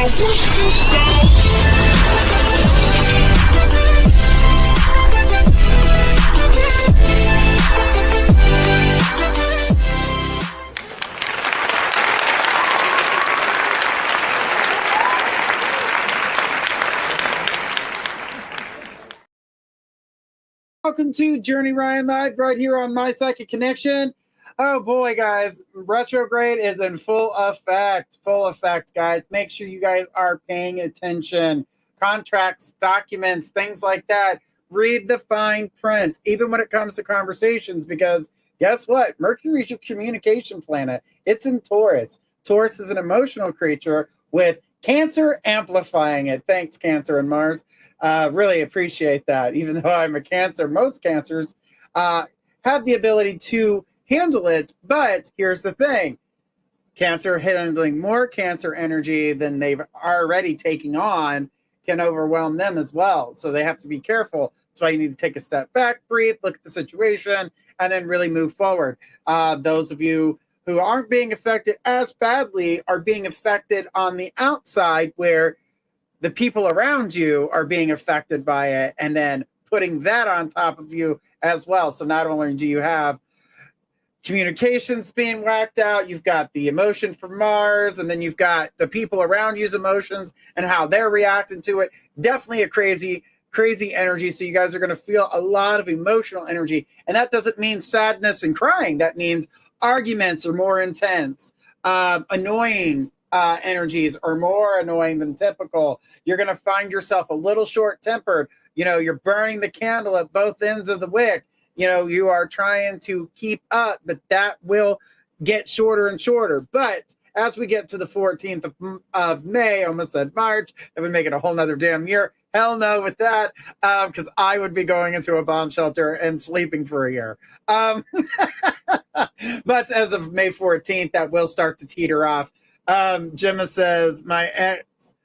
Welcome to Journey Ryan Live right here on My Psychic Connection. Oh boy, guys, retrograde is in full effect. Full effect, guys. Make sure you guys are paying attention. Contracts, documents, things like that. Read the fine print, even when it comes to conversations, because guess what? Mercury's your communication planet. It's in Taurus. Taurus is an emotional creature with Cancer amplifying it. Thanks, Cancer and Mars. Really appreciate that. Even though I'm a Cancer, most Cancers have the ability to handle it. But here's the thing. Cancer handling more Cancer energy than they've already taken on can overwhelm them as well. So they have to be careful. That's why you need to take a step back, breathe, look at the situation, and then really move forward. Those of you who aren't being affected as badly are being affected on the outside, where the people around you are being affected by it, and then putting that on top of you as well. So not only do you have communications being whacked out, you've got the emotion from Mars, and then you've got the people around you's emotions and how they're reacting to it. Definitely a crazy energy. So you guys are going to feel a lot of emotional energy. And that doesn't mean sadness and crying. That means arguments are more intense. Annoying energies are more annoying than typical. You're going to find yourself a little short-tempered. You know, you're burning the candle at both ends of the wick. You know, you are trying to keep up, but that will get shorter and shorter. But as we get to the 14th of May, almost said March, that would make it a whole nother damn year. Hell no with that, because I would be going into a bomb shelter and sleeping for a year. But as of May 14th, that will start to teeter off. Gemma says, my ex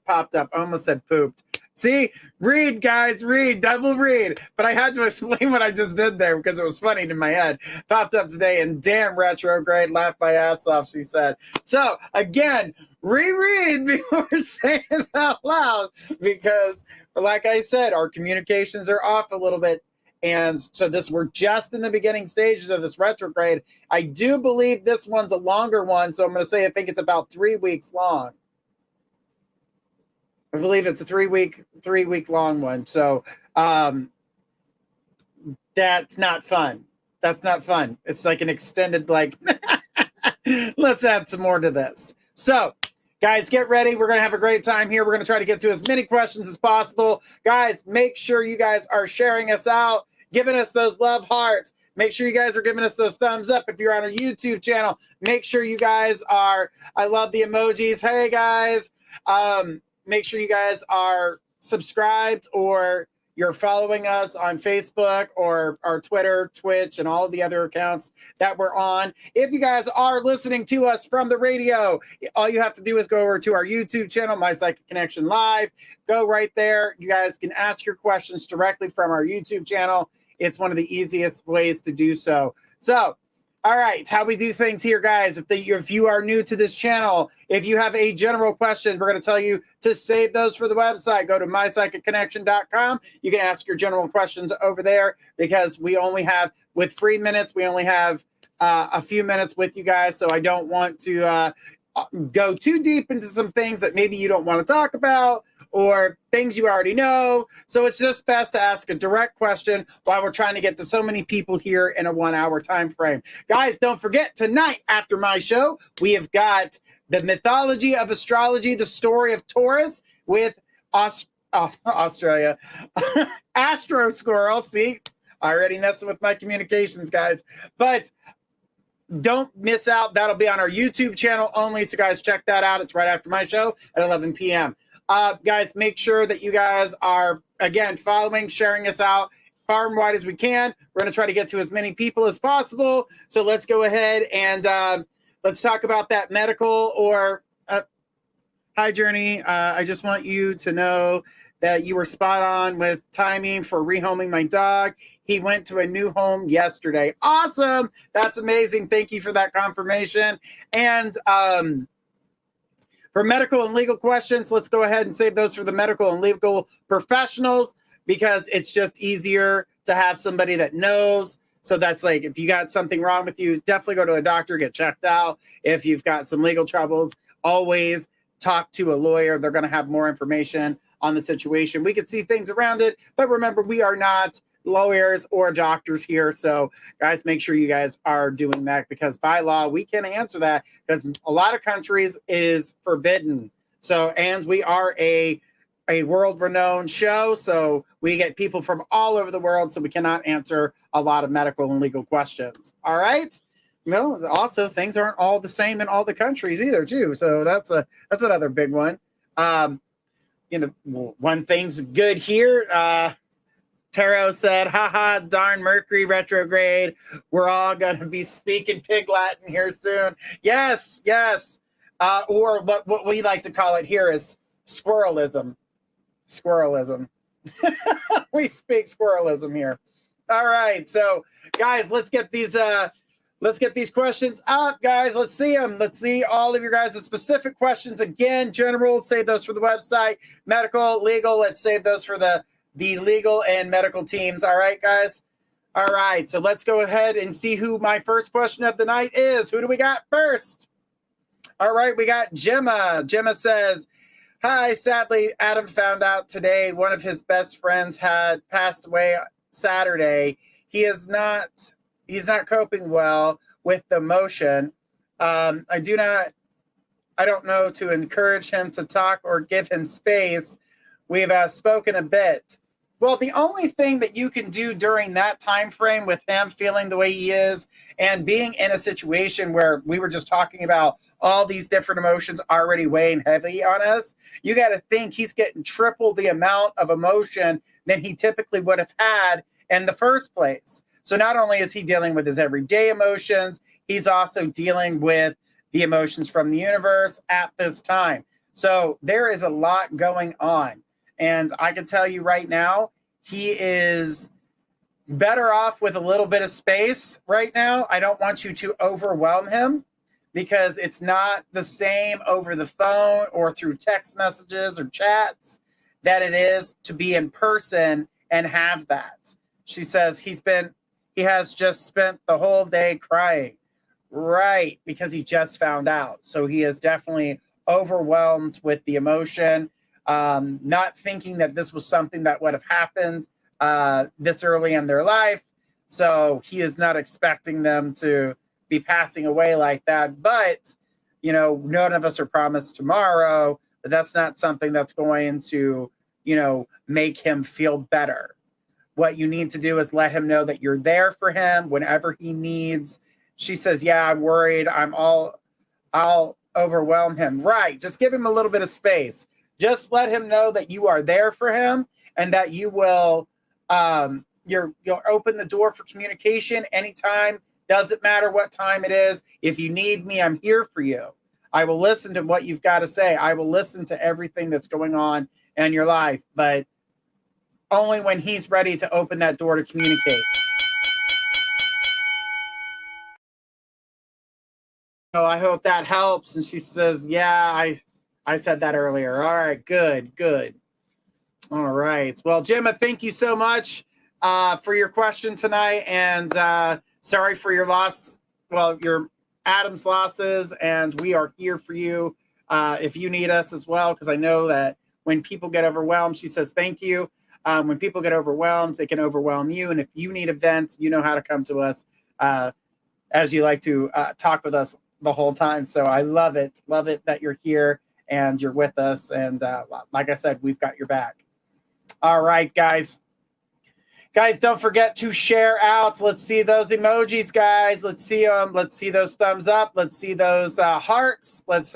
popped up. I almost said pooped. See, read, guys, read, double read. But I had to explain what I just did there because it was funny in my head. Popped up today, and damn retrograde, laughed my ass off, she said. So, again, reread before saying it out loud, because, like I said, our communications are off a little bit. And so we're just in the beginning stages of this retrograde. I do believe this one's a longer one, so I'm going to say I think it's about 3 weeks long. I believe it's a 3 week long one. So that's not fun. That's not fun. It's like an extended, like, let's add some more to this. So, guys, get ready. We're going to have a great time here. We're going to try to get to as many questions as possible. Guys, make sure you guys are sharing us out, giving us those love hearts. Make sure you guys are giving us those thumbs up. If you're on our YouTube channel, make sure you guys are, I love the emojis. Hey, guys. Make sure you guys are subscribed, or you're following us on Facebook or our Twitter, Twitch, and all of the other accounts that we're on. If you guys are listening to us from the radio, all you have to do is go over to our YouTube channel, My Psychic Connection Live. Go right there. You guys can ask your questions directly from our YouTube channel. It's one of the easiest ways to do so. So, all right, how we do things here, guys. If you are new to this channel, if you have a general question, we're going to tell you to save those for the website. Go to mypsychicconnection.com. You can ask your general questions over there, because we only have, with free minutes, we only have a few minutes with you guys. So I don't want to go too deep into some things that maybe you don't want to talk about, or things you already know. So it's just best to ask a direct question while we're trying to get to so many people here in a 1 hour time frame. Guys, don't forget, tonight after my show, we have got the mythology of astrology, the story of Taurus with Australia. Astro Squirrel. See, already messing with my communications, guys. But don't miss out. That'll be on our YouTube channel only. So, guys, check that out. It's right after my show at 11 p.m. Guys, make sure that you guys are, again, following, sharing us out far and wide as we can. We're going to try to get to as many people as possible. So let's go ahead and let's talk about that medical or... Hi, Journey. I just want you to know that you were spot on with timing for rehoming my dog. He went to a new home yesterday. Awesome. That's amazing. Thank you for that confirmation. And For medical and legal questions, let's go ahead and save those for the medical and legal professionals, because it's just easier to have somebody that knows. So that's like, if you got something wrong with you, definitely go to a doctor, get checked out. If you've got some legal troubles, always talk to a lawyer. They're going to have more information on the situation. We could see things around it, but remember, we are not lawyers or doctors here. So guys, make sure you guys are doing that, because by law, we can answer that, because a lot of countries is forbidden. So, and we are a world-renowned show, so we get people from all over the world, so we cannot answer a lot of medical and legal questions. All right. Well, also, things aren't all the same in all the countries either, too. So that's another big one. One thing's good here. Tarot said, haha, darn Mercury retrograde. We're all going to be speaking Pig Latin here soon. Yes. Or what we like to call it here is squirrelism. We speak squirrelism here. All right. So, guys, let's get these questions up, guys. Let's see them. Let's see all of your guys' specific questions. Again, general, save those for the website. Medical, legal, let's save those for the legal and medical teams. All right, guys? All right, so let's go ahead and see who my first question of the night is. Who do we got first? All right, we got Gemma. Gemma says, hi, sadly, Adam found out today one of his best friends had passed away Saturday. He's not coping well with the emotion. I don't know to encourage him to talk or give him space. We've spoken a bit. Well, the only thing that you can do during that time frame with him feeling the way he is and being in a situation where we were just talking about all these different emotions already weighing heavy on us, you got to think he's getting triple the amount of emotion than he typically would have had in the first place. So not only is he dealing with his everyday emotions, he's also dealing with the emotions from the universe at this time. So there is a lot going on. And I can tell you right now, he is better off with a little bit of space right now. I don't want you to overwhelm him, because it's not the same over the phone or through text messages or chats that it is to be in person and have that. She says he has just spent the whole day crying. Right, because he just found out. So he is definitely overwhelmed with the emotion. Not thinking that this was something that would have happened this early in their life. So he is not expecting them to be passing away like that. But, none of us are promised tomorrow, but that's not something that's going to, make him feel better. What you need to do is let him know that you're there for him whenever he needs. She says, yeah, I'm worried. I'll overwhelm him. Right. Just give him a little bit of space. Just let him know that you are there for him and that you will, you'll open the door for communication anytime. Doesn't matter what time it is. If you need me, I'm here for you. I will listen to what you've got to say. I will listen to everything that's going on in your life, but only when he's ready to open that door to communicate. So I hope that helps. And she says, yeah, I said that earlier. All right, good. All right. Well, Gemma, thank you so much for your question tonight. And sorry for your loss. Well, your Adam's losses. And we are here for you if you need us as well. Because I know that when people get overwhelmed, she says, thank you. When people get overwhelmed, they can overwhelm you. And if you need events, you know how to come to us as you like to talk with us the whole time. So I love it that you're here and you're with us. And like I said, we've got your back. All right, guys. Guys, don't forget to share out. Let's see those emojis, guys. Let's see them. Let's see those thumbs up. Let's see those hearts. Let's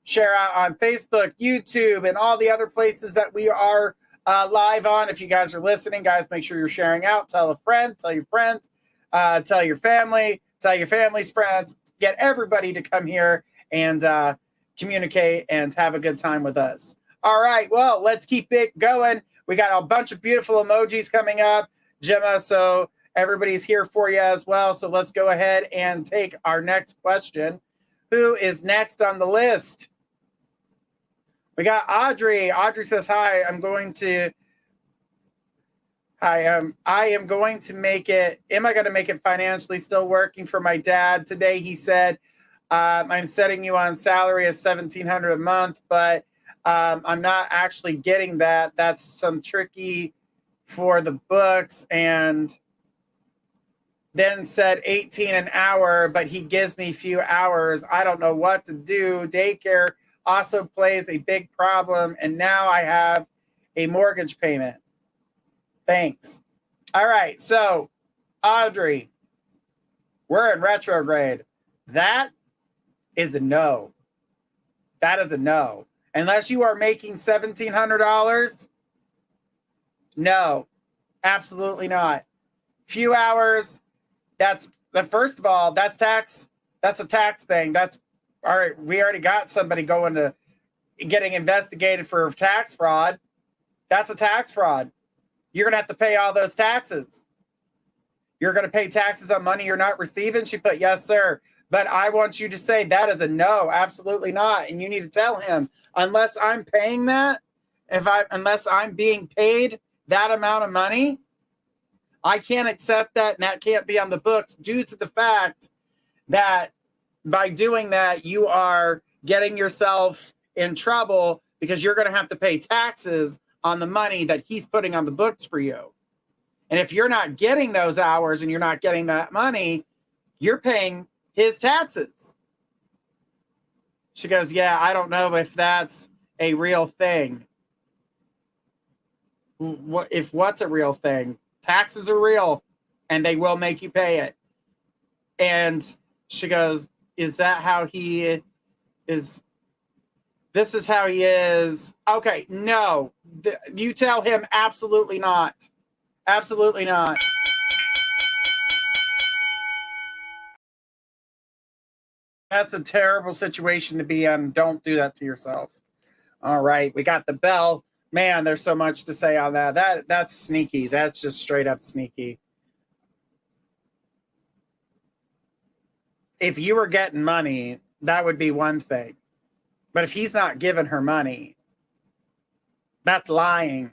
share out on Facebook, YouTube, and all the other places that we are live on. If you guys are listening, guys, make sure you're sharing out. Tell a friend, tell your friends, tell your family, tell your family's friends. Get everybody to come here and communicate and have a good time with us. All right, well, let's keep it going. We got a bunch of beautiful emojis coming up, Gemma, so everybody's here for you as well. So let's go ahead and take our next question. Who is next on the list? We got Audrey. Audrey says, hi, I am going to make it. Am I going to make it financially? Still working for my dad. Today he said, I'm setting you on salary of $1,700 a month, but I'm not actually getting that. That's some tricky for the books, and then said 18 an hour, but he gives me few hours. I don't know what to do. Daycare also plays a big problem, and now I have a mortgage payment. Thanks. All right, so Audrey, we're in retrograde. That is a no. That is a no. Unless you are making $1,700, no, absolutely not. Few hours, first of all, that's tax. That's a tax thing. That's all right. We already got somebody going to getting investigated for tax fraud. That's a tax fraud. You're going to have to pay all those taxes. You're going to pay taxes on money you're not receiving. She put, yes, sir. But I want you to say that is a no, absolutely not. And you need to tell him, unless I'm paying that, unless I'm being paid that amount of money, I can't accept that, and that can't be on the books due to the fact that by doing that, you are getting yourself in trouble because you're going to have to pay taxes on the money that he's putting on the books for you. And if you're not getting those hours and you're not getting that money, you're paying his taxes. She goes, yeah, I don't know if that's a real thing. What's a real thing? Taxes are real, and they will make you pay it. And she goes, is that how he is? This is how he is. Okay, no. You tell him absolutely not. Absolutely not. That's a terrible situation to be in. Don't do that to yourself. All right, we got the bell. Man, there's so much to say on that. That's sneaky. That's just straight up sneaky. If you were getting money, that would be one thing. But if he's not giving her money, that's lying.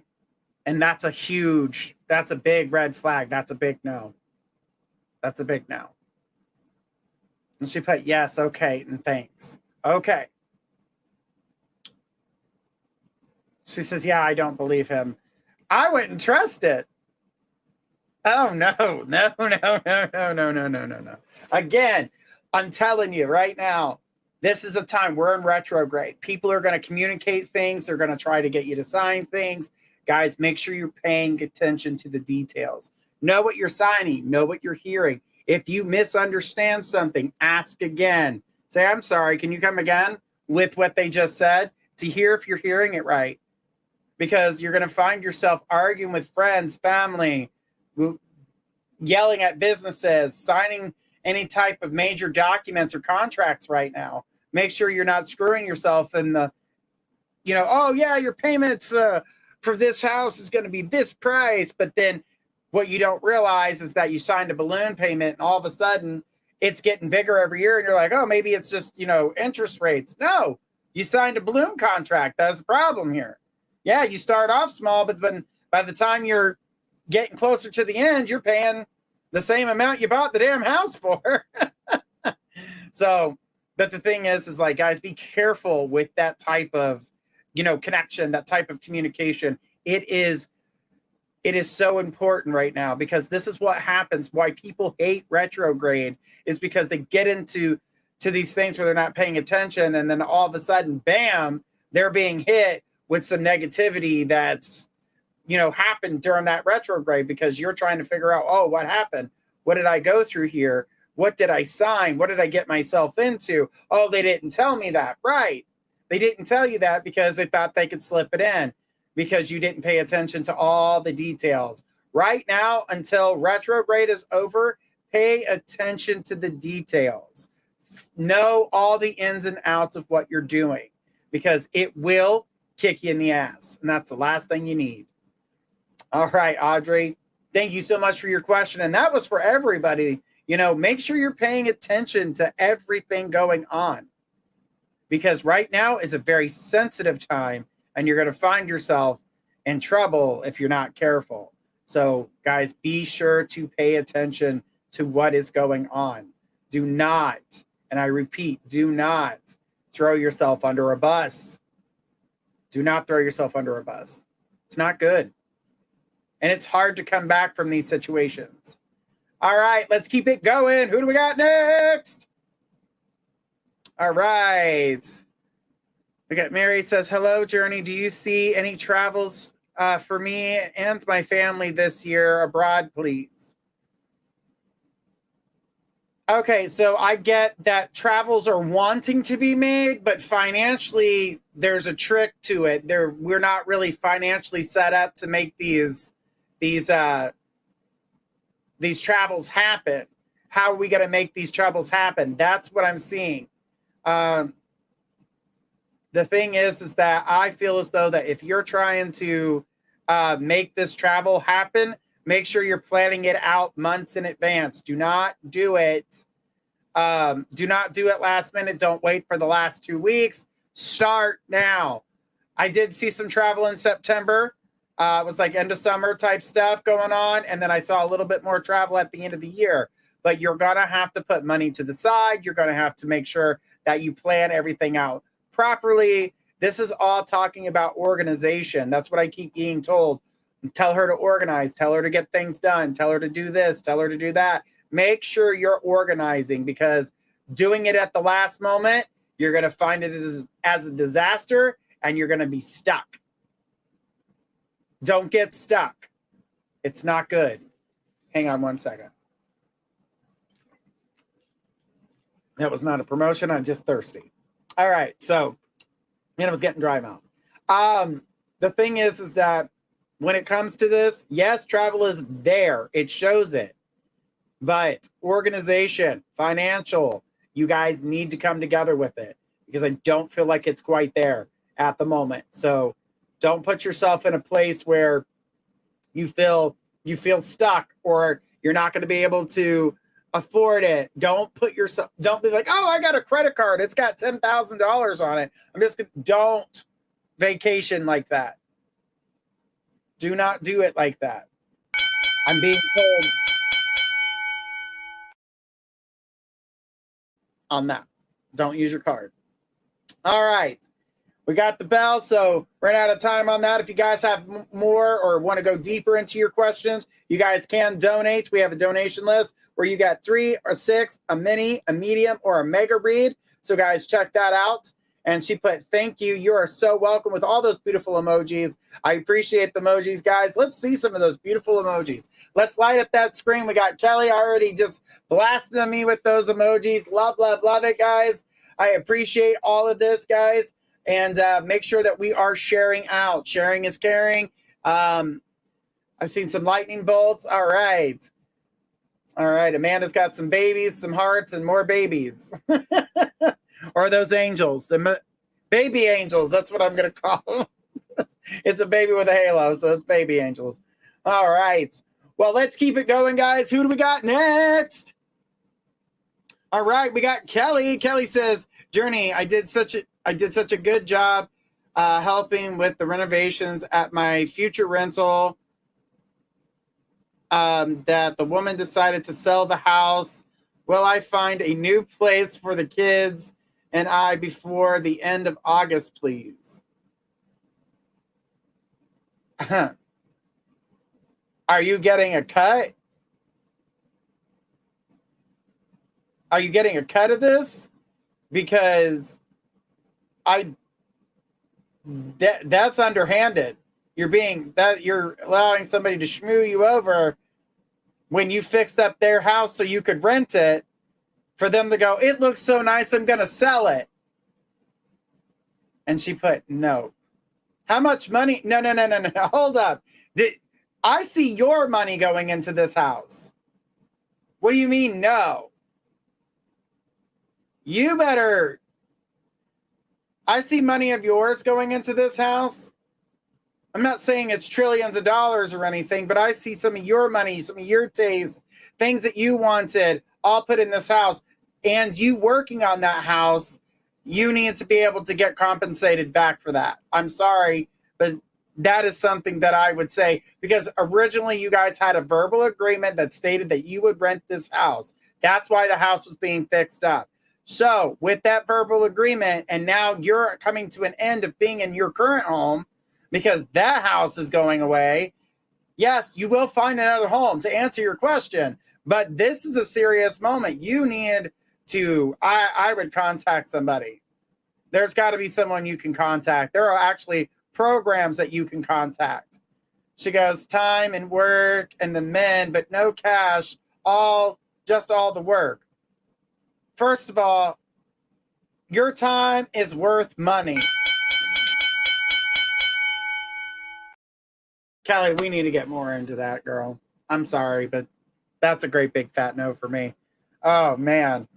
And that's a big red flag. That's a big no. That's a big no. And she put, yes, okay, and thanks. Okay. She says, yeah, I don't believe him. I wouldn't trust it. Oh, no. Again, I'm telling you right now, this is a time we're in retrograde. People are going to communicate things. They're going to try to get you to sign things. Guys, make sure you're paying attention to the details. Know what you're signing. Know what you're hearing. If you misunderstand something, ask again. Say, I'm sorry, can you come again with what they just said to hear if you're hearing it right? Because you're going to find yourself arguing with friends, family, yelling at businesses, signing any type of major documents or contracts right now. Make sure you're not screwing yourself in the, oh, yeah, your payments for this house is going to be this price. But then what you don't realize is that you signed a balloon payment and all of a sudden it's getting bigger every year. And you're like, oh, maybe it's just, interest rates. No, you signed a balloon contract. That's the problem here. Yeah, you start off small, but then by the time you're getting closer to the end, you're paying the same amount you bought the damn house for. So, but the thing is like, guys, be careful with that type of, connection, that type of communication. It is so important right now because this is what happens. Why people hate retrograde is because they get into these things where they're not paying attention. And then all of a sudden, bam, they're being hit with some negativity that's, happened during that retrograde because you're trying to figure out, oh, what happened? What did I go through here? What did I sign? What did I get myself into? Oh, they didn't tell me that. Right. They didn't tell you that because they thought they could slip it in because you didn't pay attention to all the details. Right now, until retrograde is over, pay attention to the details. Know all the ins and outs of what you're doing because it will kick you in the ass. And that's the last thing you need. All right, Audrey, thank you so much for your question. And that was for everybody. Make sure you're paying attention to everything going on. because right now is a very sensitive time and you're going to find yourself in trouble if you're not careful. So guys, be sure to pay attention to what is going on. Do not, and I repeat, do not throw yourself under a bus. Do not throw yourself under a bus. It's not good. And it's hard to come back from these situations. All right, let's keep it going. Who do we got next? All right. We got Mary says, hello, Journey. Do you see any travels for me and my family this year abroad, please? Okay, so I get that travels are wanting to be made, but financially, there's a trick to it. We're not really financially set up to make these travels happen. How are we going to make these travels happen? That's what I'm seeing. The thing is that I feel as though that if you're trying to make this travel happen, make sure you're planning it out months in advance. Do not do it. Do not do it last minute. Don't wait for the last 2 weeks. Start now. I did see some travel in September. It was like end of summer type stuff going on. And then I saw a little bit more travel at the end of the year. But you're going to have to put money to the side. You're going to have to make sure that you plan everything out properly. This is all talking about organization. That's what I keep being told. Tell her to organize. Tell her to get things done. Tell her to do this. Tell her to do that. Make sure you're organizing, because doing it at the last moment, you're going to find it as a disaster and you're going to be stuck. Don't get stuck. It's not good. Hang on one second. That was not a promotion. I'm just thirsty. All right. So, and it was getting dry mouth. The thing is that when it comes to this, yes, travel is there. It shows it. But organization, financial, you guys need to come together with it, because I don't feel like it's quite there at the moment. So don't put yourself in a place where you feel stuck or you're not going to be able to afford it. Don't be like, oh, I got a credit card. It's got $10,000 on it. Don't vacation like that. Do not do it like that. I'm being told on that. Don't use your card. All right. We got the bell, so ran out of time on that. If you guys have more or want to go deeper into your questions, you guys can donate. We have a donation list where you got 3 or 6, a mini, a medium, or a mega read. So guys, check that out. And she put, thank you. You are so welcome, with all those beautiful emojis. I appreciate the emojis, guys. Let's see some of those beautiful emojis. Let's light up that screen. We got Kelly already just blasting me with those emojis. Love, love, love it, guys. I appreciate all of this, guys. And make sure that we are sharing out. Sharing is caring. I've seen some lightning bolts. All right. All right. Amanda's got some babies, some hearts, and more babies. Or those angels, the baby angels. That's what I'm going to call them. It's a baby with a halo, so it's baby angels. All right. Well, let's keep it going, guys. Who do we got next? All right, we got Kelly. Kelly says, Journey, I did such a good job helping with the renovations at my future rental, that the woman decided to sell the house. Will I find a new place for the kids and I before the end of August, please? Are you getting a cut? Are you getting a cut of this? Because that's underhanded. You're allowing somebody to schmoo you over when you fixed up their house so you could rent it, for them to go, it looks so nice, I'm going to sell it. And she put, no. How much money? No. Hold up. I see your money going into this house. What do you mean, no? You better. I see money of yours going into this house. I'm not saying it's trillions of dollars or anything, but I see some of your money, some of your taste, things that you wanted, all put in this house. And you working on that house, you need to be able to get compensated back for that. I'm sorry, but that is something that I would say, because originally you guys had a verbal agreement that stated that you would rent this house. That's why the house was being fixed up. So with that verbal agreement, and now you're coming to an end of being in your current home because that house is going away. Yes, you will find another home, to answer your question, but this is a serious moment. You need to, I would contact somebody. There's got to be someone you can contact. There are actually programs that you can contact. She goes, time and work and the men, but no cash, just all the work. First of all, your time is worth money. Kelly, we need to get more into that, girl. I'm sorry, but that's a great big fat no for me. Oh, man.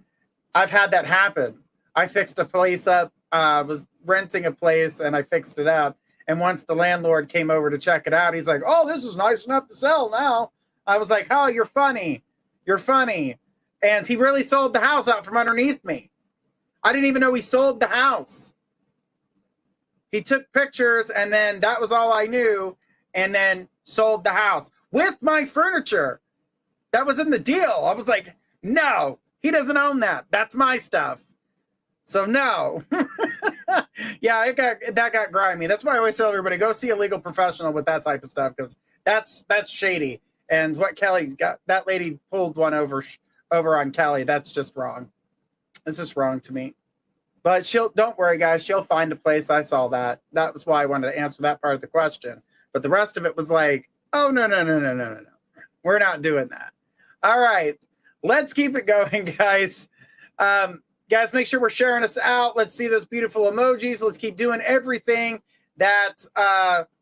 I've had that happen. I fixed a place up, was renting a place, and I fixed it up. And once the landlord came over to check it out, he's like, oh, this is nice enough to sell now. I was like, oh, you're funny. You're funny. And he really sold the house out from underneath me. I didn't even know he sold the house. He took pictures, and then that was all I knew, and then sold the house with my furniture. That was in the deal. I was like, no, he doesn't own that. That's my stuff. So no. Yeah, that got grimy. That's why I always tell everybody, go see a legal professional with that type of stuff, because that's shady. And what Kelly got, that lady pulled one over on Kelly. That's just wrong. It's just wrong to me. But don't worry, guys. She'll find a place. I saw that. That was why I wanted to answer that part of the question. But the rest of it was like, oh, no. We're not doing that. All right. Let's keep it going, guys. Guys, make sure we're sharing us out. Let's see those beautiful emojis. Let's keep doing everything that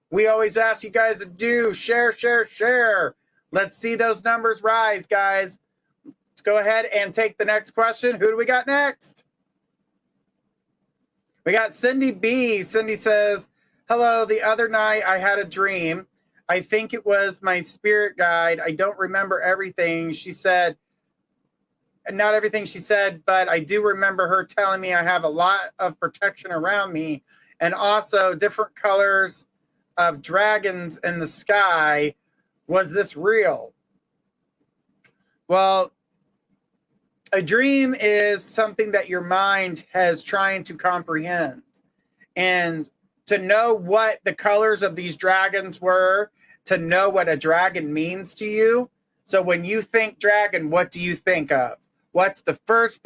we always ask you guys to do. Share. Let's see those numbers rise, guys. Let's go ahead and take the next question. Who do we got next? We got Cindy B. Cindy says, hello, the other night I had a dream. I think it was my spirit guide. I don't remember everything she said. Not everything she said, but I do remember her telling me I have a lot of protection around me, and also different colors of dragons in the sky. Was this real? Well, a dream is something that your mind has trying to comprehend. And to know what the colors of these dragons were, to know what a dragon means to you. So when you think dragon, what do you think of? What's the first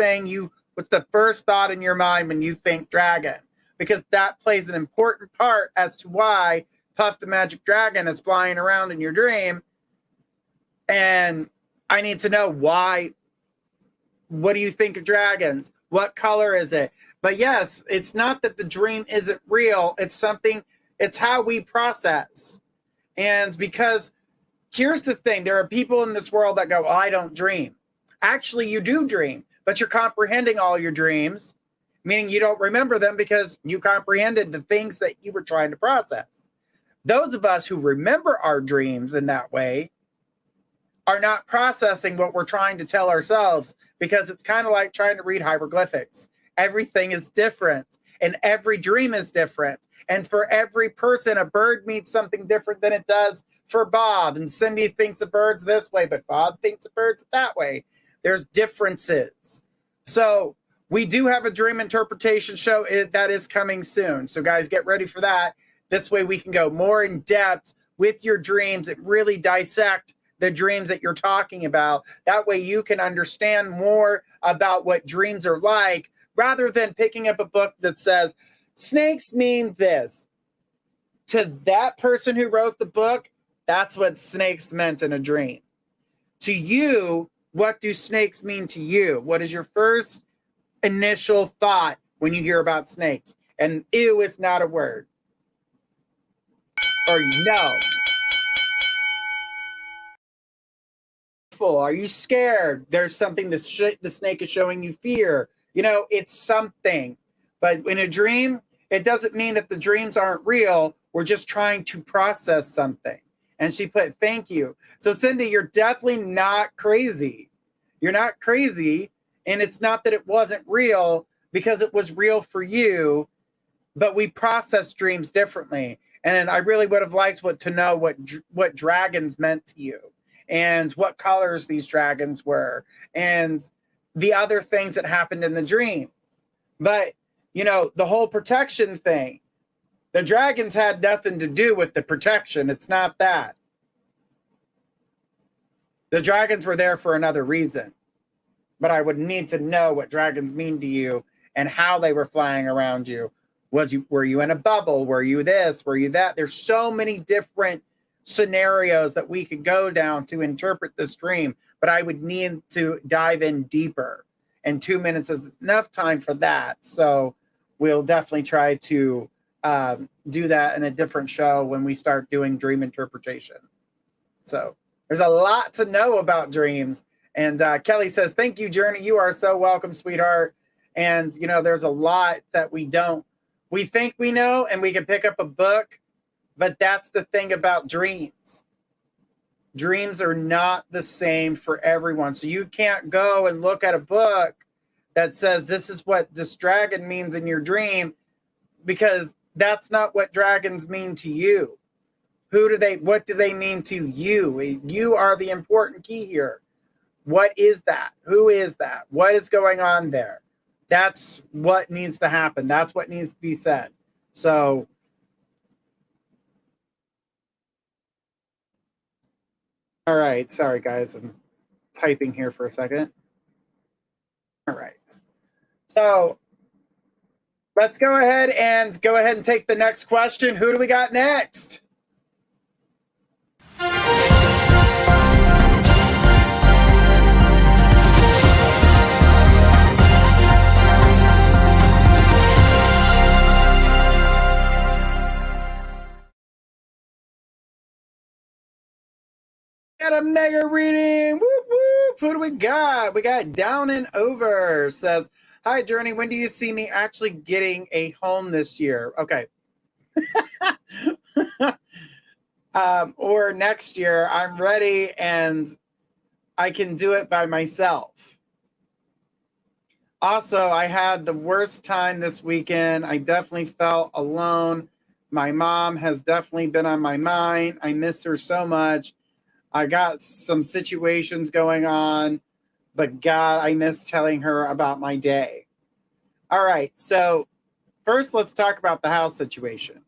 thought in your mind when you think dragon? Because that plays an important part as to why Puff the Magic Dragon is flying around in your dream. And I need to know why. What do you think of dragons? What color is it? But yes, it's not that the dream isn't real. It's how we process. And because here's the thing, there are people in this world that go, oh, I don't dream. Actually, you do dream, but you're comprehending all your dreams, meaning you don't remember them because you comprehended the things that you were trying to process. Those of us who remember our dreams in that way are not processing what we're trying to tell ourselves, because it's kind of like trying to read hieroglyphics. Everything is different, and every dream is different. And for every person, a bird means something different than it does for Bob. And Cindy thinks a bird's this way, but Bob thinks a bird's that way. There's differences. So we do have a dream interpretation show that is coming soon. So guys, get ready for that. This way we can go more in depth with your dreams and really dissect the dreams that you're talking about. That way you can understand more about what dreams are like, rather than picking up a book that says, snakes mean this. To that person who wrote the book, that's what snakes meant in a dream. To you, what do snakes mean to you? What is your first initial thought when you hear about snakes? And ew is not a word. Or no. Are you scared? There's something the snake is showing you fear. You know, it's something. But in a dream, it doesn't mean that the dreams aren't real. We're just trying to process something. And she put, thank you. So Cindy, you're definitely not crazy. You're not crazy. And it's not that it wasn't real, because it was real for you, but we process dreams differently. And I really would have liked to know what dragons meant to you, and what colors these dragons were, and the other things that happened in the dream. But, the whole protection thing, the dragons had nothing to do with the protection. It's not that. The dragons were there for another reason. But I would need to know what dragons mean to you and how they were flying around you. Were you in a bubble? Were you this? Were you that? There's so many different scenarios that we could go down to interpret this dream, but I would need to dive in deeper. And 2 minutes is enough time for that. So we'll definitely try to do that in a different show when we start doing dream interpretation. So there's a lot to know about dreams. And Kelly says, thank you, Journey. You are so welcome, sweetheart. And, there's a lot that we think we know, and we can pick up a book, but that's the thing about dreams. Dreams are not the same for everyone. So you can't go and look at a book that says this is what this dragon means in your dream, because that's not what dragons mean to you. What do they mean to you? You are the important key here. What is that? Who is that? What is going on there? That's what needs to happen. That's what needs to be said. So, all right. Sorry, guys. I'm typing here for a second. All right. So, let's go ahead and take the next question. Who do we got next? Got a mega reading. Whoop, whoop. Who do we got? We got Down and Over. Says, hi, Journey. When do you see me actually getting a home this year? Okay. Or next year. I'm ready and I can do it by myself. Also, I had the worst time this weekend. I definitely felt alone. My mom has definitely been on my mind. I miss her so much. I got some situations going on, but God, I miss telling her about my day. All right, so first let's talk about the house situation.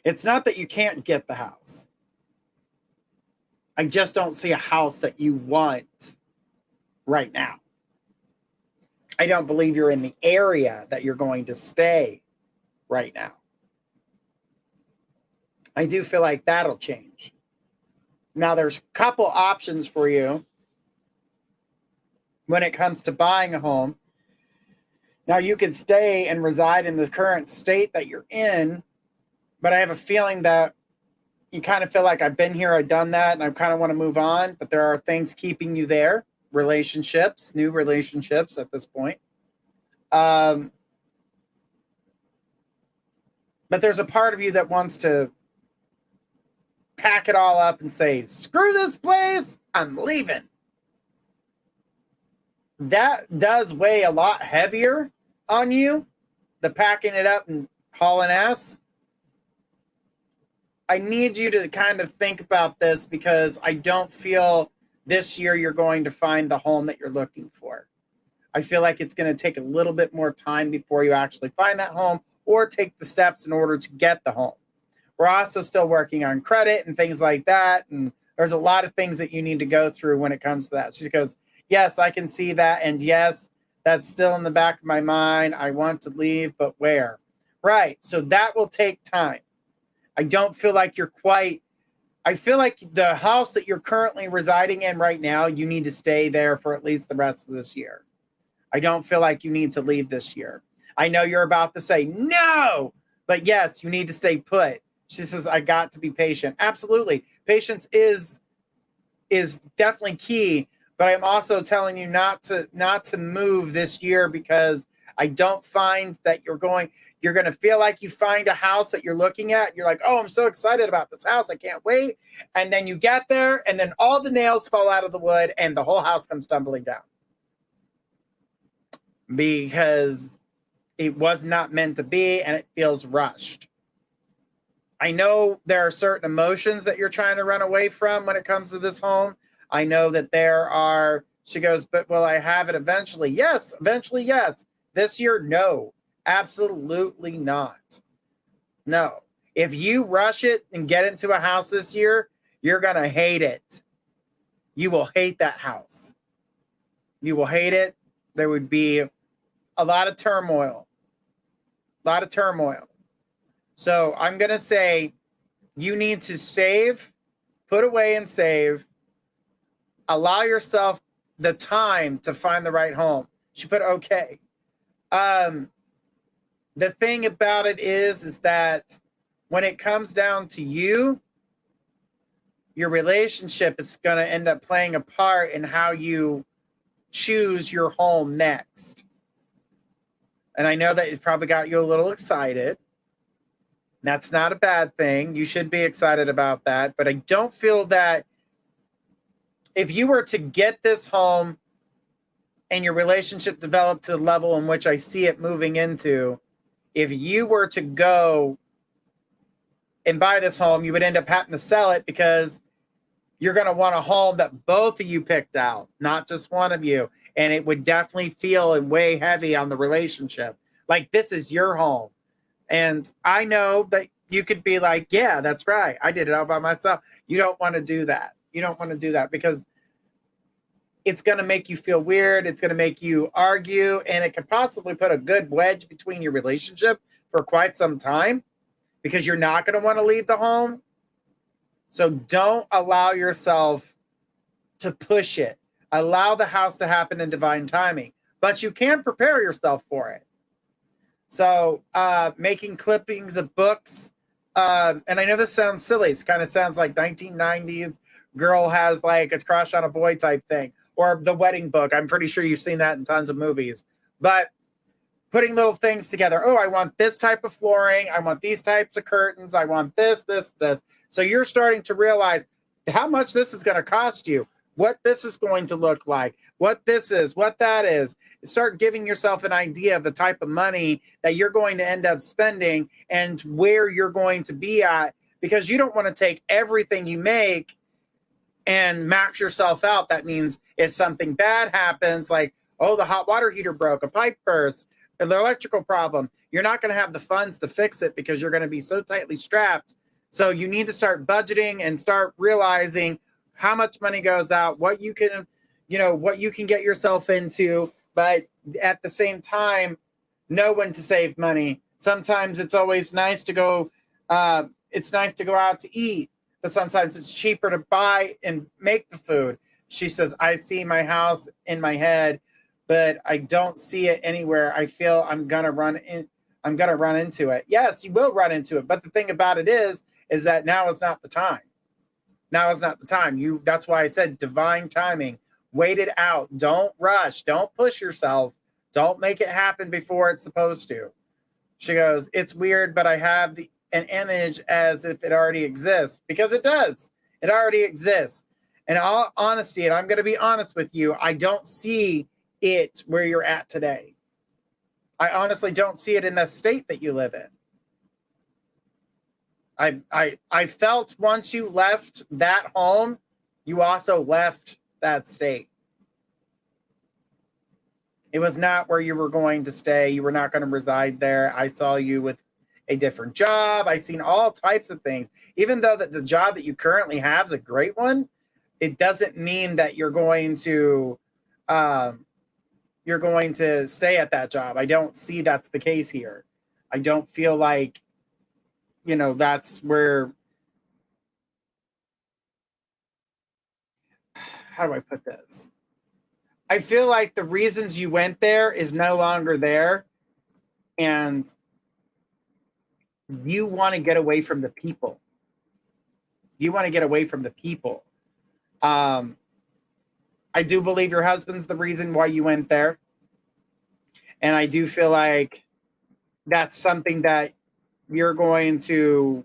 It's not that you can't get the house. I just don't see a house that you want right now. I don't believe you're in the area that you're going to stay right now. I do feel like that'll change. Now, there's a couple options for you when it comes to buying a home. Now, you can stay and reside in the current state that you're in, but I have a feeling that you kind of feel like I've been here, I've done that, and I kind of want to move on, but there are things keeping you there, relationships, new relationships at this point. But there's a part of you that wants to pack it all up and say, screw this place, I'm leaving. That does weigh a lot heavier on you, the packing it up and hauling ass. I need you to kind of think about this, because I don't feel this year you're going to find the home that you're looking for. I feel like it's going to take a little bit more time before you actually find that home or take the steps in order to get the home. We're also still working on credit and things like that. And there's a lot of things that you need to go through when it comes to that. She goes, yes, I can see that. And yes, that's still in the back of my mind. I want to leave, but where? Right. So that will take time. I don't feel like I feel like the house that you're currently residing in right now, you need to stay there for at least the rest of this year. I don't feel like you need to leave this year. I know you're about to say no, but yes, you need to stay put. She says, I got to be patient. Absolutely. Patience is definitely key, but I'm also telling you not to move this year, because I don't find that you're going to feel like you find a house that you're looking at. You're like, oh, I'm so excited about this house. I can't wait. And then you get there and then all the nails fall out of the wood and the whole house comes tumbling down. because it was not meant to be and it feels rushed. I know there are certain emotions that you're trying to run away from when it comes to this home. I know that there are, she goes, but will I have it eventually? Yes, eventually, yes. This year, no, absolutely not. No. If you rush it and get into a house this year, you're going to hate it. You will hate that house. You will hate it. There would be a lot of turmoil. A lot of turmoil. So I'm going to say you need to save, put away and save. Allow yourself the time to find the right home. She put okay. The thing about it is that when it comes down to you, your relationship is going to end up playing a part in how you choose your home next. And I know that it probably got you a little excited. That's not a bad thing. You should be excited about that. But I don't feel that if you were to get this home and your relationship developed to the level in which I see it moving into, if you were to go and buy this home, you would end up having to sell it because you're going to want a home that both of you picked out, not just one of you. And it would definitely feel and weigh heavy on the relationship. Like, this is your home. And I know that you could be like, yeah, that's right, I did it all by myself. You don't want to do that. You don't want to do that because it's going to make you feel weird. It's going to make you argue. And it could possibly put a good wedge between your relationship for quite some time because you're not going to want to leave the home. So don't allow yourself to push it. Allow the house to happen in divine timing. But you can prepare yourself for it. So making clippings of books. And I know this sounds silly. It kind of sounds like 1990s girl has like a crush on a boy type thing. Or the wedding book. I'm pretty sure you've seen that in tons of movies. But putting little things together. Oh, I want this type of flooring. I want these types of curtains. I want this, this, this. So you're starting to realize how much this is going to cost you, what this is going to look like, what this is, what that is. Start giving yourself an idea of the type of money that you're going to end up spending and where you're going to be at, because you don't want to take everything you make and max yourself out. That means if something bad happens, like, oh, the hot water heater broke, a pipe burst, an electrical problem, you're not going to have the funds to fix it because you're going to be so tightly strapped. So you need to start budgeting and start realizing how much money goes out, what you can, what you can get yourself into, but at the same time, know when to save money. Sometimes it's always nice to go, it's nice to go out to eat, but sometimes it's cheaper to buy and make the food. She says, I see my house in my head, but I don't see it anywhere. I feel I'm gonna run into it. Yes, you will run into it. But the thing about it is that now is not the time. Now is not the time. That's why I said divine timing. Wait it out. Don't rush. Don't push yourself. Don't make it happen before it's supposed to. She goes, it's weird, but I have an image as if it already exists, because it does. It already exists. In all honesty, and I'm going to be honest with you, I don't see it where you're at today. I honestly don't see it in the state that you live in. I felt once you left that home, you also left that state. It was not where you were going to stay. You were not going to reside there. I saw you with a different job. I seen all types of things. Even though that the job that you currently have is a great one, it doesn't mean that you're going to stay at that job. I don't see that's the case here. I don't feel like, that's where, how do I put this? I feel like the reasons you went there is no longer there. And you want to get away from the people. You want to get away from the people. I do believe your husband's the reason why you went there. And I do feel like that's something that you're going to,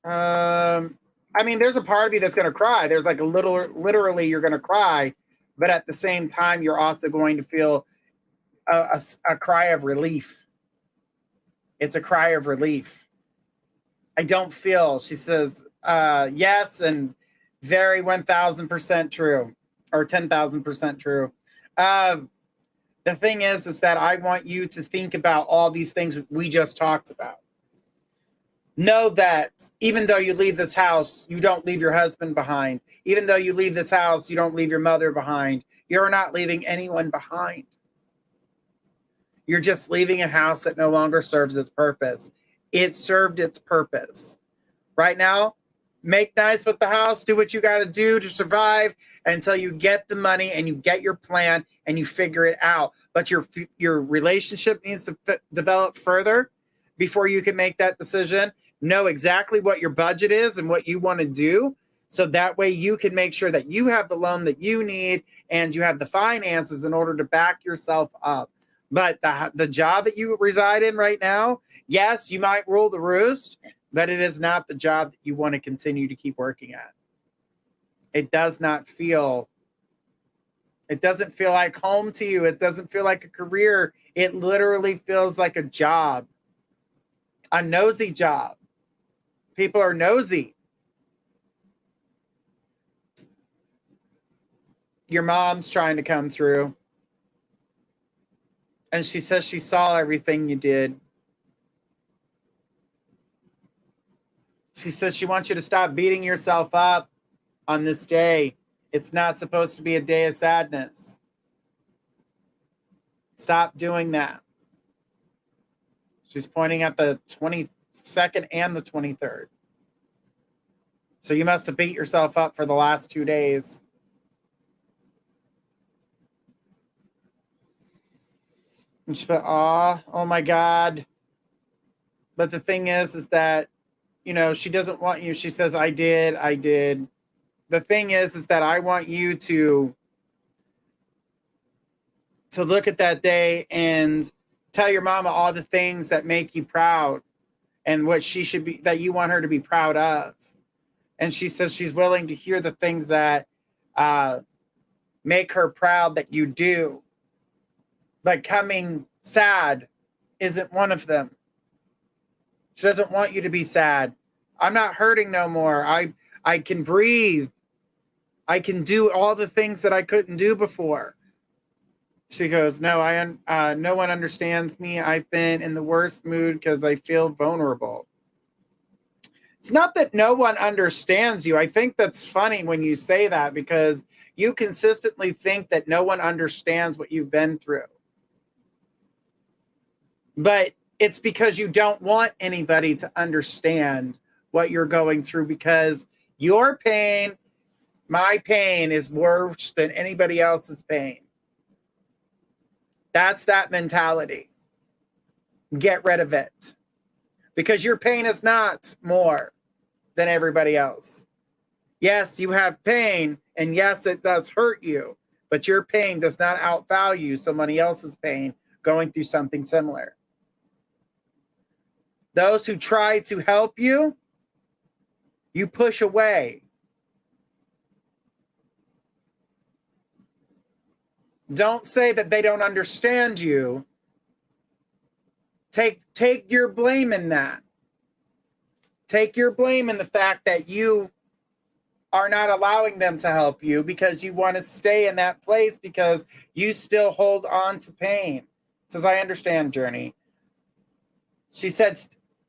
there's a part of you that's going to cry. There's like literally you're going to cry, But at the same time, you're also going to feel a cry of relief. It's a cry of relief. I don't feel, she says, yes, and very 1000% true, or 10,000% true. The thing is that I want you to think about all these things we just talked about. Know that even though you leave this house, you don't leave your husband behind. Even though you leave this house, you don't leave your mother behind. You're not leaving anyone behind. You're just leaving a house that no longer serves its purpose. It served its purpose. Right now, make nice with the house. Do what you got to do to survive until you get the money and you get your plan and you figure it out. But your relationship needs to develop further before you can make that decision. Know exactly what your budget is and what you want to do. So that way you can make sure that you have the loan that you need and you have the finances in order to back yourself up. But the job that you reside in right now, yes, you might rule the roost, but it is not the job that you want to continue to keep working at. It doesn't feel like home to you. It doesn't feel like a career. It literally feels like a job, a nosy job. People are nosy. Your mom's trying to come through. And she says she saw everything you did. She says she wants you to stop beating yourself up on this day. It's not supposed to be a day of sadness. Stop doing that. She's pointing at the 22nd and the 23rd. So you must have beat yourself up for the last 2 days. And she put, oh my God. But the thing is that, she doesn't want you. She says, I did. The thing is that I want you to look at that day and tell your mama all the things that make you proud and what she should be, that you want her to be proud of. And she says she's willing to hear the things that make her proud that you do. But coming sad isn't one of them. She doesn't want you to be sad. I'm not hurting no more. I can breathe. I can do all the things that I couldn't do before. She goes, no, no one understands me. I've been in the worst mood because I feel vulnerable. It's not that no one understands you. I think that's funny when you say that because you consistently think that no one understands what you've been through. But it's because you don't want anybody to understand what you're going through because your pain, my pain is worse than anybody else's pain. That's that mentality. Get rid of it. Because your pain is not more than everybody else. Yes, you have pain, and yes, it does hurt you, but your pain does not outvalue somebody else's pain going through something similar. Those who try to help you, you push away. Don't say that they don't understand you. Take your blame in that. Take your blame in the fact that you are not allowing them to help you because you want to stay in that place because you still hold on to pain. Says, I understand, Journey. She said,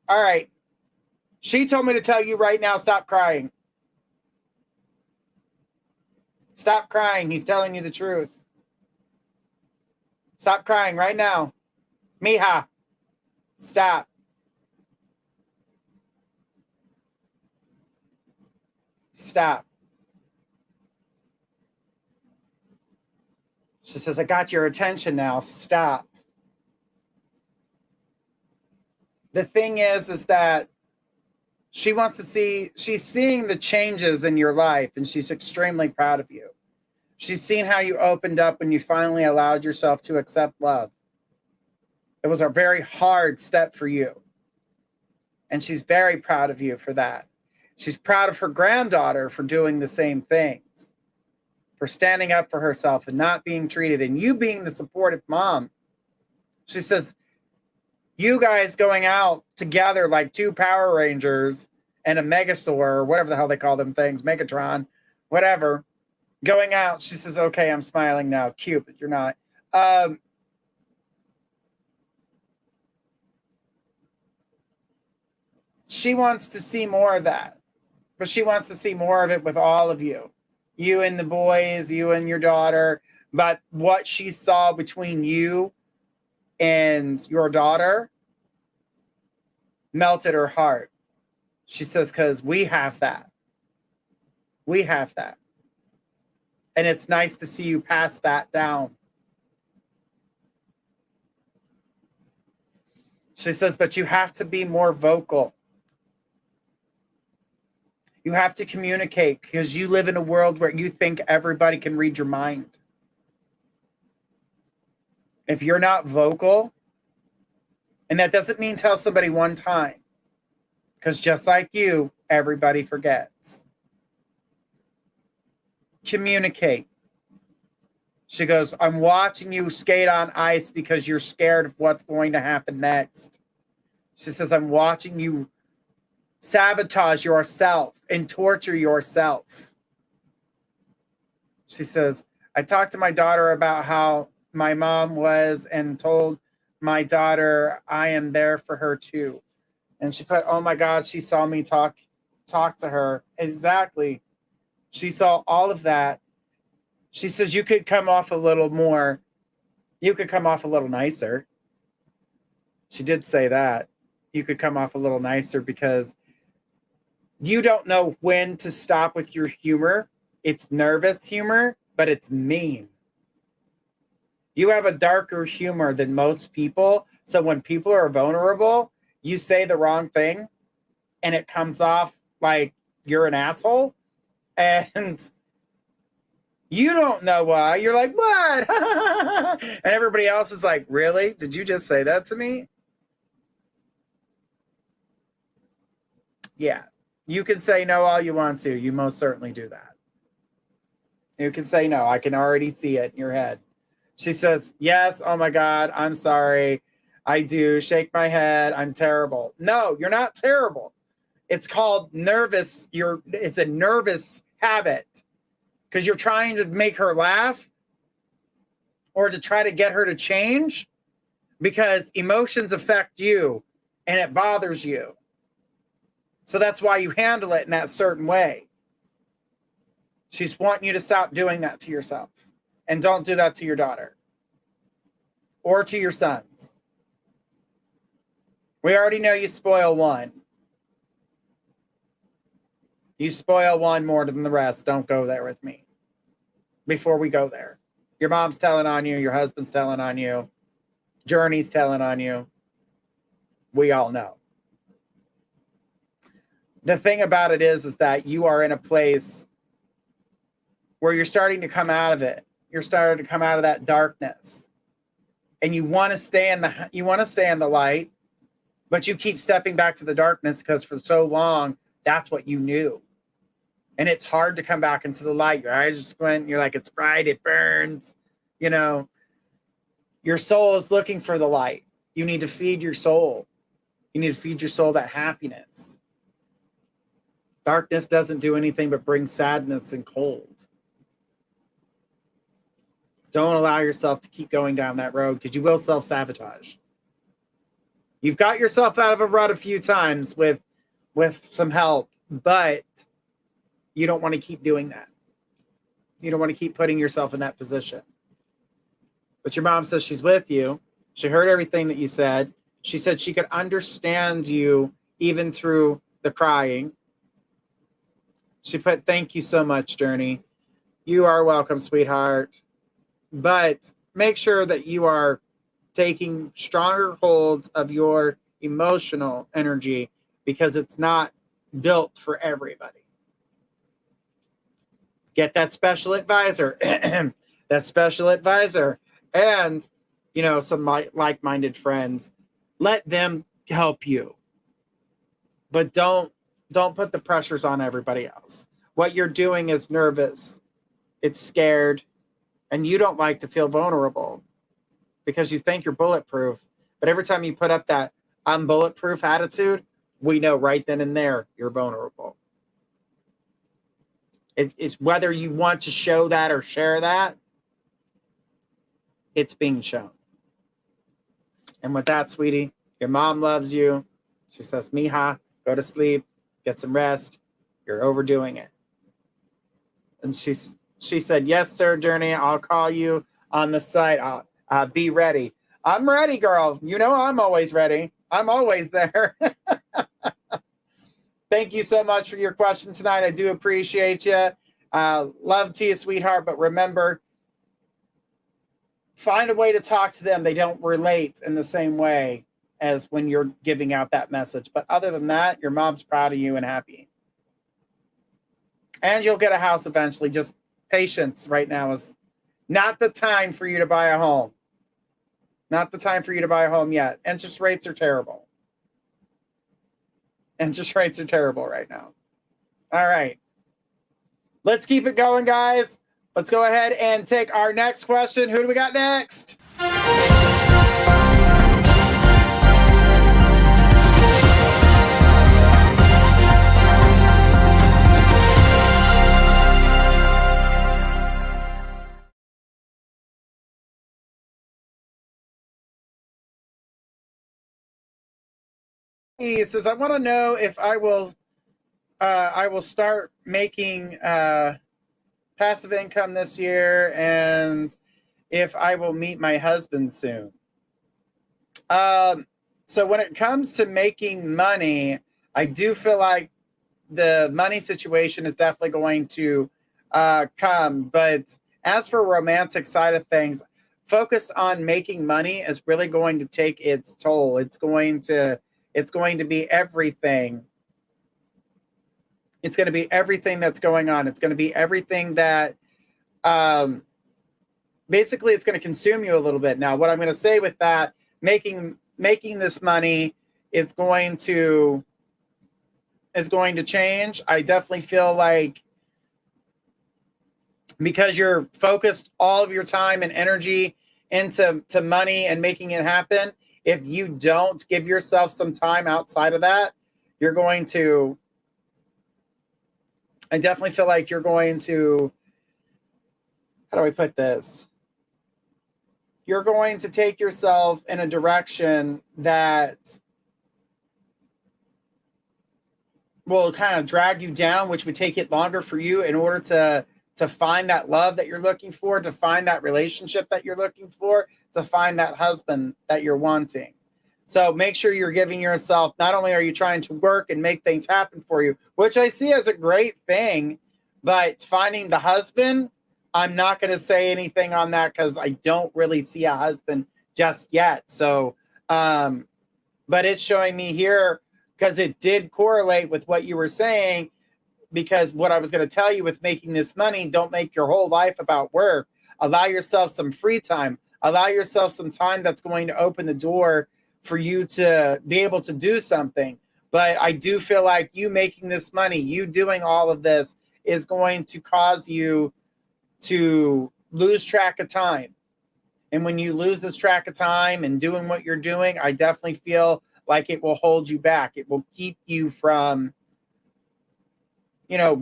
all right. She told me to tell you right now, stop crying. Stop crying. He's telling you the truth. Stop crying right now. Mija, stop. Stop. She says, I got your attention now. Stop. The thing is that she wants to see, she's seeing the changes in your life and she's extremely proud of you. She's seen how you opened up when you finally allowed yourself to accept love. It was a very hard step for you. And she's very proud of you for that. She's proud of her granddaughter for doing the same things. for standing up for herself and not being treated, and you being the supportive mom. She says, you guys going out together like two Power Rangers and a Megasaur, or whatever the hell they call them things, Megatron, whatever, going out. She says, okay, I'm smiling now. Cute, but you're not. She wants to see more of that, but she wants to see more of it with all of you. You and the boys, you and your daughter. But what she saw between you and your daughter melted her heart. She says, because we have that. We have that. And it's nice to see you pass that down. She says, but you have to be more vocal. You have to communicate because you live in a world where you think everybody can read your mind. If you're not vocal, and that doesn't mean tell somebody one time, because just like you, everybody forgets. Communicate. She goes, I'm watching you skate on ice because you're scared of what's going to happen next. She says, I'm watching you sabotage yourself and torture yourself. She says, I talked to my daughter about how my mom was and told my daughter I am there for her too. And she put, oh my God, she saw me talk to her. Exactly. She saw all of that. She says, you could come off a little more. You could come off a little nicer. She did say that. You could come off a little nicer because you don't know when to stop with your humor. It's nervous humor, but it's mean. You have a darker humor than most people. So when people are vulnerable, you say the wrong thing and it comes off like you're an asshole. And you don't know why. You're like, what? And everybody else is like, really? Did you just say that to me? Yeah. You can say no all you want to. You most certainly do that. You can say no. I can already see it in your head. She says, yes, oh my God, I'm sorry. I do. Shake my head. I'm terrible. No, you're not terrible. It's called nervous. It's a nervous habit because you're trying to make her laugh or to try to get her to change because emotions affect you and it bothers you. So that's why you handle it in that certain way. She's wanting you to stop doing that to yourself. And don't do that to your daughter. Or to your sons. We already know you spoil one. You spoil one more than the rest. Don't go there with me. Before we go there. Your mom's telling on you. Your husband's telling on you. Journey's telling on you. We all know. The thing about it is that you are in a place where you're starting to come out of it. You're starting to come out of that darkness. And you want to stay in the light, but you keep stepping back to the darkness because for so long, that's what you knew. And it's hard to come back into the light. Your eyes are squinting. You're like, it's bright. It burns. You know, your soul is looking for the light. You need to feed your soul. You need to feed your soul that happiness. Darkness doesn't do anything but bring sadness and cold. Don't allow yourself to keep going down that road because you will self-sabotage. You've got yourself out of a rut a few times with some help, but you don't want to keep doing that. You don't want to keep putting yourself in that position. But your mom says she's with you. She heard everything that you said. She said she could understand you even through the crying. She put, thank you so much, Journey. You are welcome, sweetheart. But make sure that you are taking stronger holds of your emotional energy because it's not built for everybody. Get that special advisor, and, some like-minded friends. Let them help you. But don't put the pressures on everybody else. What you're doing is nervous. it's scared, and you don't like to feel vulnerable because you think you're bulletproof. But every time you put up that I'm bulletproof attitude, we know right then and there you're vulnerable. It's whether you want to show that or share that, it's being shown. And with that, sweetie, your mom loves you. She says, Mija, go to sleep, get some rest. You're overdoing it. And she said, yes, sir, Journey. I'll call you on the site. I'll be ready. I'm ready, girl. You know I'm always ready. I'm always there. Thank you so much for your question tonight. I do appreciate you. Love to you, sweetheart. But remember, find a way to talk to them. They don't relate in the same way as when you're giving out that message. But other than that, your mom's proud of you and happy. And you'll get a house eventually. Just patience right now is not the time for you to buy a home. Not the time for you to buy a home yet. Interest rates are terrible. Interest rates are terrible right now. All right. Let's keep it going, guys. Let's go ahead and take our next question. Who do we got next? He says, I want to know if I will start making passive income this year, and if I will meet my husband soon. So when it comes to making money, I do feel like the money situation is definitely going to come. But as for romantic side of things, focused on making money is really going to take its toll. It's going to be everything. It's going to be everything that's going on. It's going to be everything that basically it's going to consume you a little bit. Now, what I'm going to say with that, making this money is going to change. I definitely feel like because you're focused all of your time and energy into money and making it happen, if you don't give yourself some time outside of that, you're going to, I definitely feel like you're going to, how do I put this? You're going to take yourself in a direction that will kind of drag you down, which would take it longer for you in order to find that love that you're looking for, to find that relationship that you're looking for, to find that husband that you're wanting. So make sure you're giving yourself, not only are you trying to work and make things happen for you, which I see as a great thing, but finding the husband, I'm not going to say anything on that because I don't really see a husband just yet. So, but it's showing me here because it did correlate with what you were saying, because what I was going to tell you with making this money, don't make your whole life about work. Allow yourself some free time. Allow yourself some time that's going to open the door for you to be able to do something. But I do feel like you making this money, you doing all of this is going to cause you to lose track of time. And when you lose this track of time and doing what you're doing, I definitely feel like it will hold you back. It will keep you from,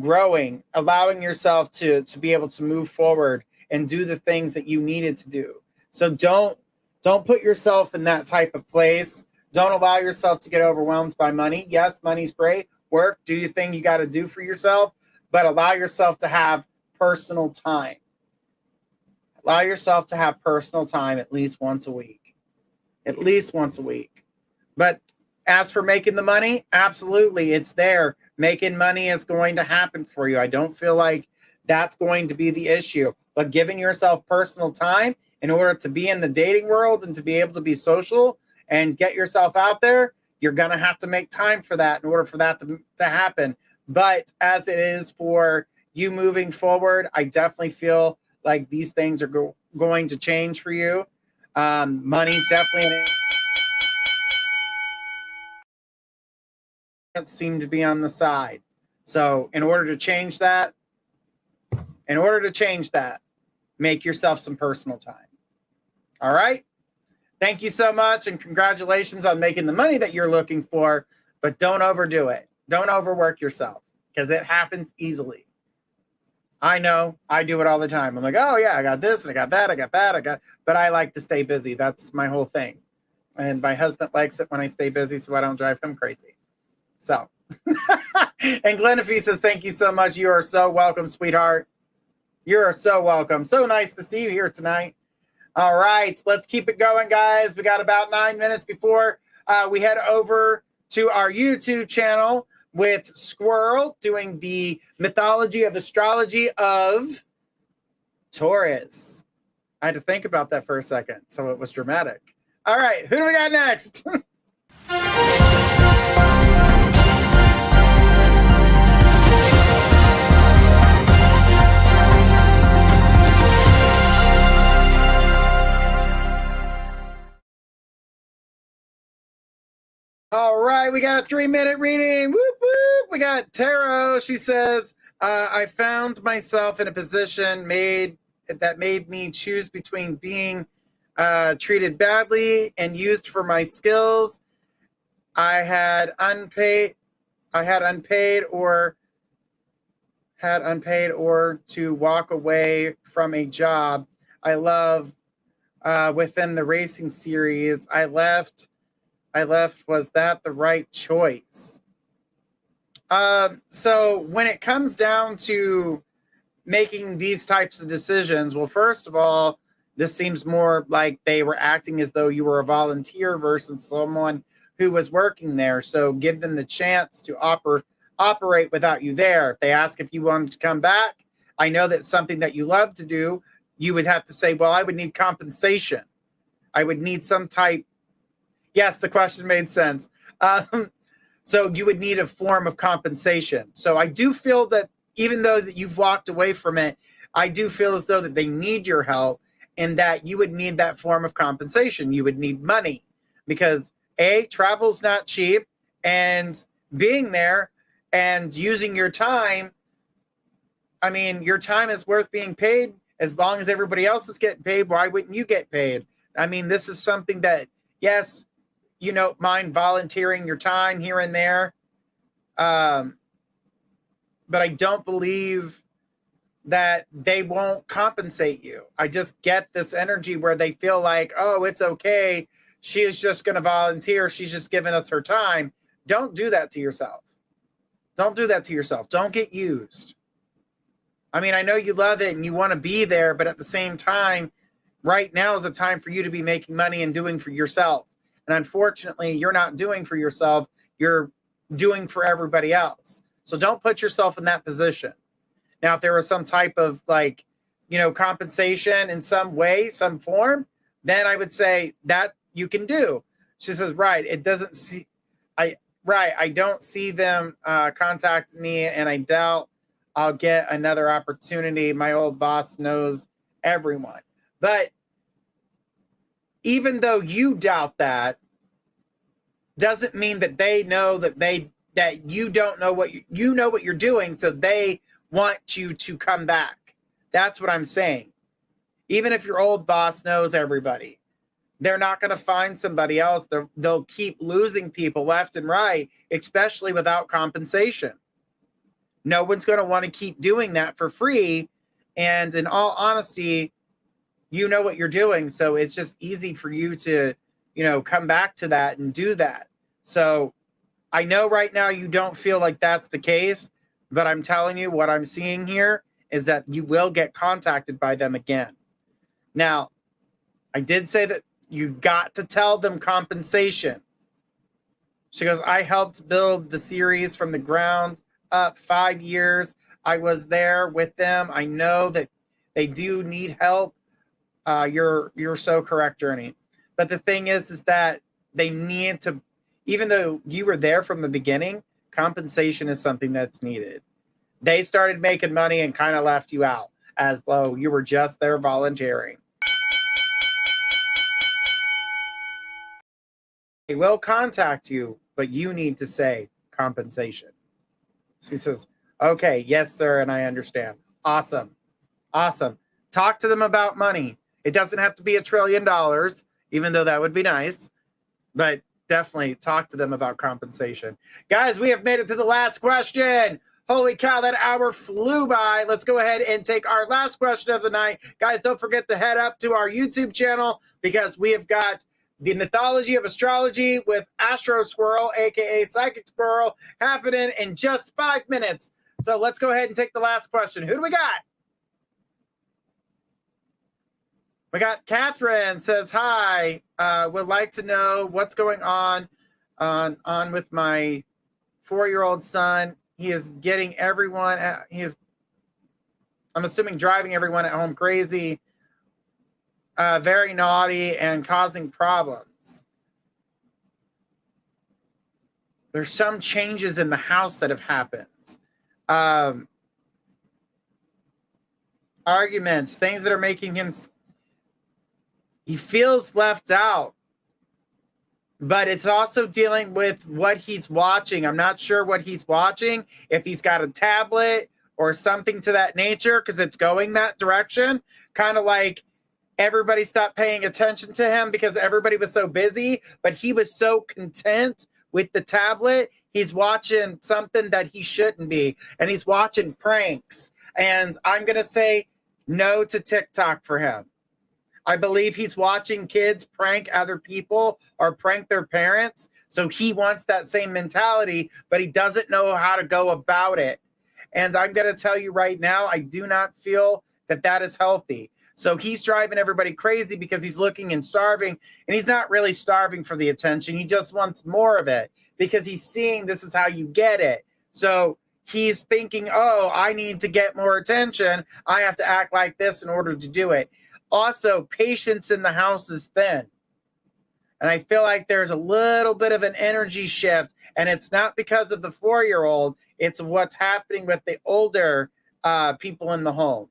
growing, allowing yourself to be able to move forward and do the things that you needed to do. So don't put yourself in that type of place. Don't allow yourself to get overwhelmed by money. Yes, money's great. Work, do your thing you got to do for yourself, but allow yourself to have personal time. Allow yourself to have personal time at least once a week. At least once a week. But as for making the money, absolutely, it's there. Making money is going to happen for you. I don't feel like that's going to be the issue. But giving yourself personal time in order to be in the dating world and to be able to be social and get yourself out there, you're going to have to make time for that in order for that to happen. But as it is for you moving forward, I definitely feel like these things are going to change for you. Money's definitely seem to be on the side. So in order to change that, In order to change that, make yourself some personal time. All right? Thank you so much, and congratulations on making the money that you're looking for, but don't overdo it. Don't overwork yourself, because it happens easily. I know, I do it all the time. I'm like, oh yeah, I got this, and I got that, I got that, but I like to stay busy. That's my whole thing. And my husband likes it when I stay busy, so I don't drive him crazy. So, and Glenafee says, thank you so much. You are so welcome, sweetheart. You are so welcome. So nice to see you here tonight. All right, let's keep it going, guys. We got about 9 minutes before we head over to our YouTube channel with Squirrel doing the mythology of astrology of Taurus. I had to think about that for a second, so it was dramatic. All right, who do we got next? All right, we got a 3-minute reading. Whoop, whoop. We got Tarot. She says, I found myself in a position that made me choose between being treated badly and used for my skills. I had unpaid or to walk away from a job I love within the racing series. I left. Was that the right choice? So when it comes down to making these types of decisions, well, first of all, this seems more like they were acting as though you were a volunteer versus someone who was working there. So give them the chance to operate without you there. If they ask if you wanted to come back, I know that's something that you love to do. You would have to say, well, I would need compensation. I would need some type. Yes, the question made sense. So you would need a form of compensation. So I do feel that even though that you've walked away from it, I do feel as though that they need your help and that you would need that form of compensation. You would need money because travel's not cheap, and being there and using your time, I mean, your time is worth being paid. As long as everybody else is getting paid, why wouldn't you get paid? I mean, this is something that, yes, you don't mind volunteering your time here and there. But I don't believe that they won't compensate you. I just get this energy where they feel like, oh, it's okay. She is just going to volunteer. She's just giving us her time. Don't do that to yourself. Don't do that to yourself. Don't get used. I mean, I know you love it and you want to be there, but at the same time, right now is the time for you to be making money and doing for yourself. And unfortunately, you're not doing for yourself. You're doing for everybody else. So don't put yourself in that position. Now, if there was some type of compensation in some way, some form, then I would say that you can do. She says, right. I don't see them contacting me, and I doubt I'll get another opportunity. My old boss knows everyone. But even though you doubt that, doesn't mean that they know that you don't know what you know what you're doing, so they want you to come back. That's what I'm saying. Even if your old boss knows everybody, they're not going to find somebody else. They'll keep losing people left and right, especially without compensation. No one's going to want to keep doing that for free. And in all honesty, you know what you're doing. So it's just easy for you to, come back to that and do that. So I know right now you don't feel like that's the case, but I'm telling you what I'm seeing here is that you will get contacted by them again. Now, I did say that you got to tell them compensation. She goes, I helped build the series from the ground up 5 years. I was there with them. I know that they do need help. You're so correct, Journey. But the thing is that they need to, even though you were there from the beginning, compensation is something that's needed. They started making money and kind of left you out as though you were just there volunteering. They will contact you, but you need to say compensation. She says, okay, yes, sir, and I understand. Awesome. Awesome. Talk to them about money. It doesn't have to be $1 trillion, even though that would be nice, but definitely talk to them about compensation. Guys, we have made it to the last question. Holy cow, that hour flew by. Let's go ahead and take our last question of the night. Guys, don't forget to head up to our YouTube channel because we have got the mythology of astrology with Astro Squirrel, aka Psychic Squirrel, happening in just 5 minutes. So let's go ahead and take the last question. Who do we got? We got Catherine says, hi, would like to know what's going on with my 4-year-old son. He is getting everyone, I'm assuming driving everyone at home crazy, very naughty and causing problems. There's some changes in the house that have happened. Arguments, things that are making him, he feels left out. But it's also dealing with what he's watching. I'm not sure what he's watching, if he's got a tablet or something to that nature, because it's going that direction. Kind of like everybody stopped paying attention to him because everybody was so busy, but he was so content with the tablet. He's watching something that he shouldn't be, and he's watching pranks. And I'm going to say no to TikTok for him. I believe he's watching kids prank other people or prank their parents. So he wants that same mentality, but he doesn't know how to go about it. And I'm going to tell you right now, I do not feel that that is healthy. So he's driving everybody crazy because he's looking and starving, and he's not really starving for the attention. He just wants more of it because he's seeing this is how you get it. So he's thinking, oh, I need to get more attention. I have to act like this in order to do it. Also, patience in the house is thin. And I feel like there's a little bit of an energy shift. And it's not because of the 4-year-old. It's what's happening with the older people in the home.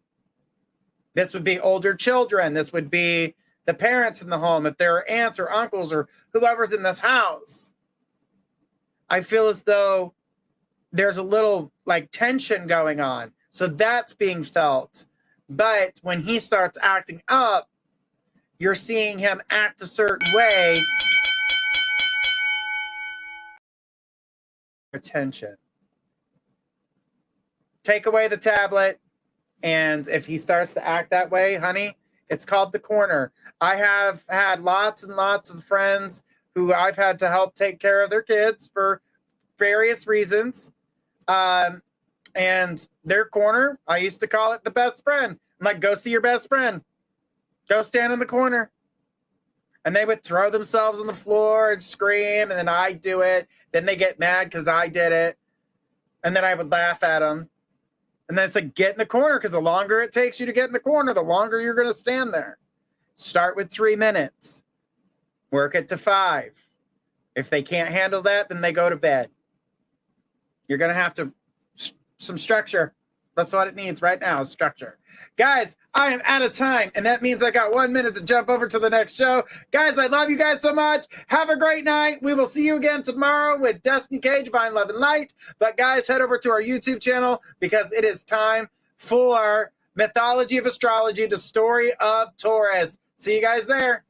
This would be older children. This would be the parents in the home. If there are aunts or uncles or whoever's in this house. I feel as though there's a little like tension going on. So that's being felt. But when he starts acting up, you're seeing him act a certain way. Attention. Take away the tablet. And if he starts to act that way, honey, it's called the corner. I have had lots and lots of friends who I've had to help take care of their kids for various reasons. And their corner, I used to call it the best friend. I'm like, go see your best friend. Go stand in the corner. And they would throw themselves on the floor and scream, and then I do it. Then they get mad because I did it. And then I would laugh at them. And then it's like, get in the corner, because the longer it takes you to get in the corner, the longer you're going to stand there. Start with 3 minutes. Work it to 5. If they can't handle that, then they go to bed. You're going to have to some structure. That's what it needs right now, structure. Guys, I am out of time, and that means I got 1 minute to jump over to the next show. Guys, I love you guys so much. Have a great night. We will see you again tomorrow with Destiny K, Divine Love and Light. But guys, head over to our YouTube channel because it is time for Mythology of Astrology, the story of Taurus. See you guys there.